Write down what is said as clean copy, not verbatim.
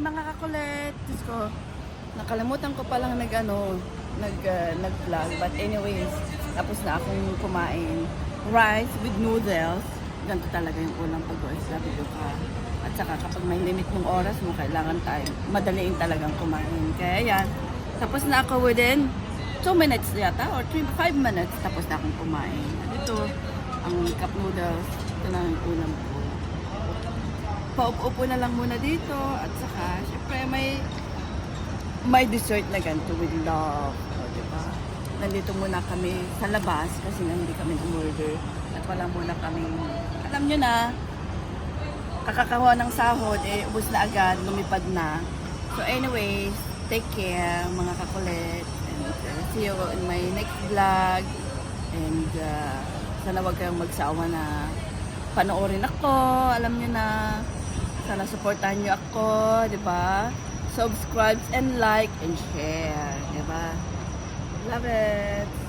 mga kakulit. Diyos ko, nakalimutan ko palang nag-vlog. But anyways, tapos na akong kumain. Rice with noodles. Ganito talaga yung ulam pag OFW ka. At saka kapag may limit ng oras mo, kailangan tayo madaliin talagang kumain. Kaya yan, tapos na ako within 2 minutes yata or 5 minutes tapos na akong kumain. Ito, ang cup noodles. Ito na yung ulam ko. Paupo-upo na lang muna dito at saka syempre may dessert na ganito with love. O, diba? Nandito muna kami sa labas kasi hindi kami umorder at wala muna kami, alam nyo na, kakakawa ng sahod, ubos na agad, lumipad na. So anyways, take care mga kakulit and see you in my next vlog and sana wag kayong magsawa na panoorin ako, alam nyo na, sana supportahan nyo ako, di ba? Subscribe and like and share, di ba? Love it!